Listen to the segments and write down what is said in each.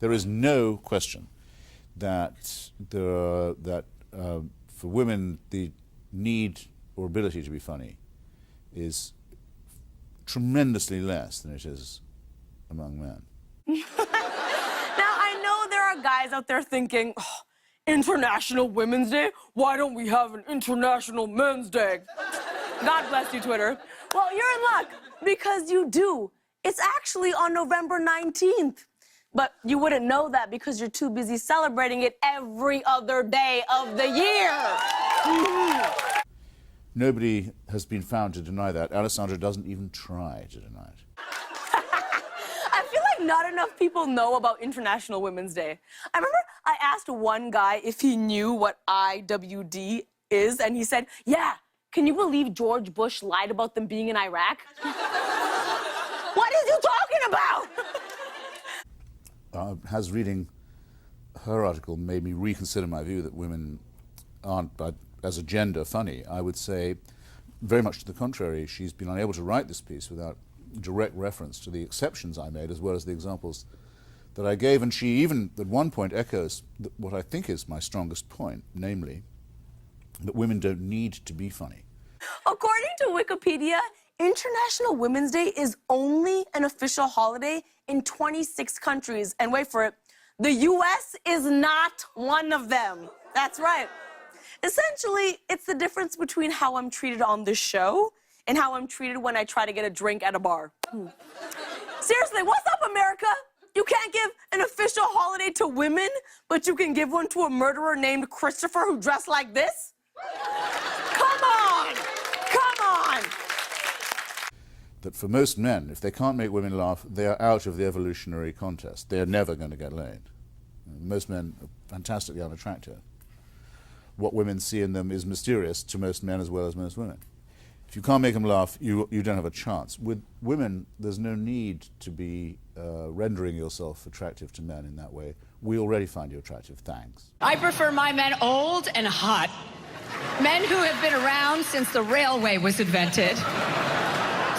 There is no question that for women the need or ability to be funny is tremendously less than it is among men. Now, I know there are guys out there thinking, oh, International Women's Day? Why don't we have an International Men's Day? God bless you, Twitter. Well, you're in luck, because you do. It's actually on November 19th. But you wouldn't know that because you're too busy celebrating it every other day of the year. Nobody has been found to deny that. Alessandra doesn't even try to deny it. I feel like not enough people know about International Women's Day. I remember I asked one guy if he knew what IWD is, and he said, yeah, can you believe George Bush lied about them being in Iraq? What is you talking about? Has reading her article made me reconsider my view that women aren't, as a gender, funny. I would say, very much to the contrary, she's been unable to write this piece without direct reference to the exceptions I made as well as the examples that I gave, and she even at one point echoes what I think is my strongest point, namely that women don't need to be funny. According to Wikipedia, International Women's Day is only an official holiday in 26 countries. And wait for it, the US is not one of them. That's right. Essentially, it's the difference between how I'm treated on this show and how I'm treated when I try to get a drink at a bar. Seriously, what's up, America? You can't give an official holiday to women, but you can give one to a murderer named Christopher who dressed like this? Come on! Come on! That for most men, if they can't make women laugh, they are out of the evolutionary contest. They are never going to get laid. Most men are fantastically unattractive. What women see in them is mysterious to most men as well as most women. If you can't make them laugh, you don't have a chance. With women, there's no need to be rendering yourself attractive to men in that way. We already find you attractive, thanks. I prefer my men old and hot. Men who have been around since the railway was invented.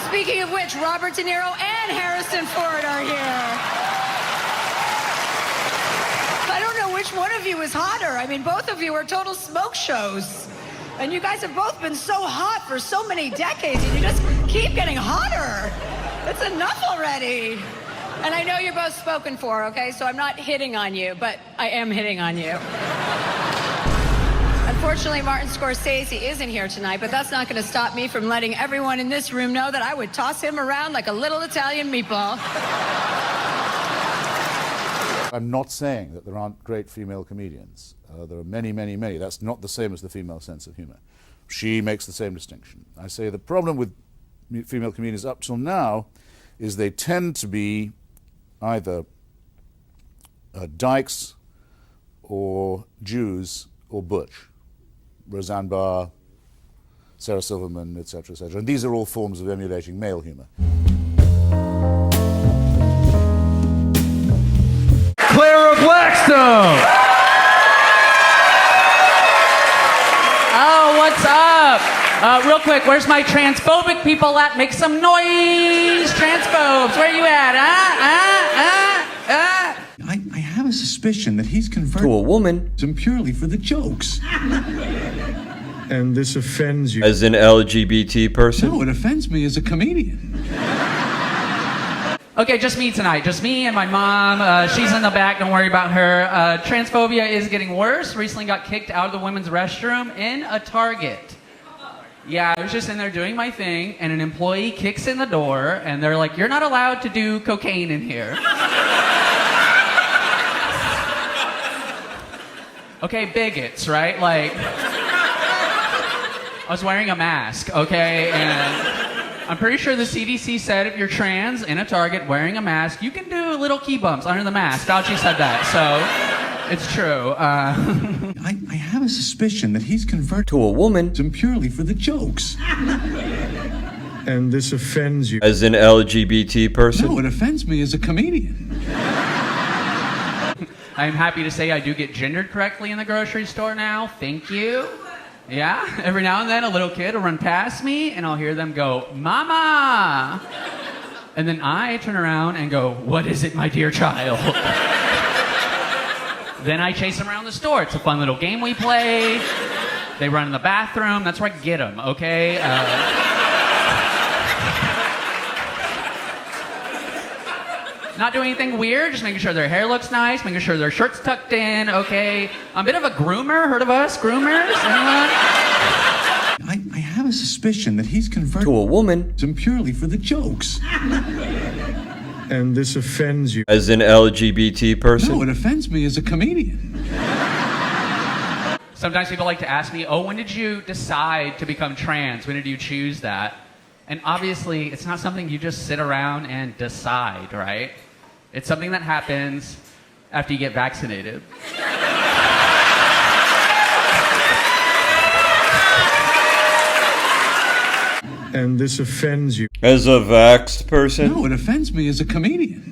Speaking of which, Robert De Niro and Harrison Ford are here. I don't know which one of you is hotter. I mean, both of you are total smoke shows. And you guys have both been so hot for so many decades, and you just keep getting hotter. It's enough already. And I know you're both spoken for, okay? So I'm not hitting on you, but I am hitting on you. Unfortunately, Martin Scorsese isn't here tonight, but that's not going to stop me from letting everyone in this room know that I would toss him around like a little Italian meatball. I'm not saying that there aren't great female comedians. There are many, many, many. That's not the same as the female sense of humor. She makes the same distinction. I say the problem with female comedians up till now is they tend to be either dykes or Jews or butch. Roseanne Barr, Sarah Silverman, etc., etc. And these are all forms of emulating male humor. Clara Blackstone! Oh, what's up? Real quick, where's my transphobic people at? Make some noise! Transphobes, where you at? I have a suspicion that he's converted To a woman. him purely for the jokes. And this offends you. As an LGBT person? No, it offends me as a comedian. Okay, just me tonight. Just me and my mom. She's in the back, don't worry about her. Transphobia is getting worse. Recently got kicked out of the women's restroom in a Target. Yeah, I was just in there doing my thing, and an employee kicks in the door, and they're like, you're not allowed to do cocaine in here. Okay, bigots, right? Like, I was wearing a mask, okay? And I'm pretty sure the CDC said if you're trans in a Target wearing a mask, you can do little key bumps under the mask. Fauci said that, so it's true. I have a suspicion that he's converted To a woman. him purely for the jokes. And this offends you. As an LGBT person? No, it offends me as a comedian. I'm happy to say I do get gendered correctly in the grocery store now. Thank you. Yeah, every now and then a little kid will run past me and I'll hear them go, Mama! And then I turn around and go, what is it, my dear child? Then I chase them around the store. It's a fun little game we play. They run in the bathroom. That's where I get them, okay? Not doing anything weird, just making sure their hair looks nice, making sure their shirt's tucked in, okay? I'm a bit of a groomer. Heard of us? Groomers? Anyone? I have a suspicion that he's converted To a woman. him purely for the jokes. And this offends you. As an LGBT person. No, it offends me as a comedian. Sometimes people like to ask me, oh, when did you decide to become trans? When did you choose that? And obviously, it's not something you just sit around and decide, right? It's something that happens after you get vaccinated. And this offends you. As a vaxxed person. No, it offends me as a comedian.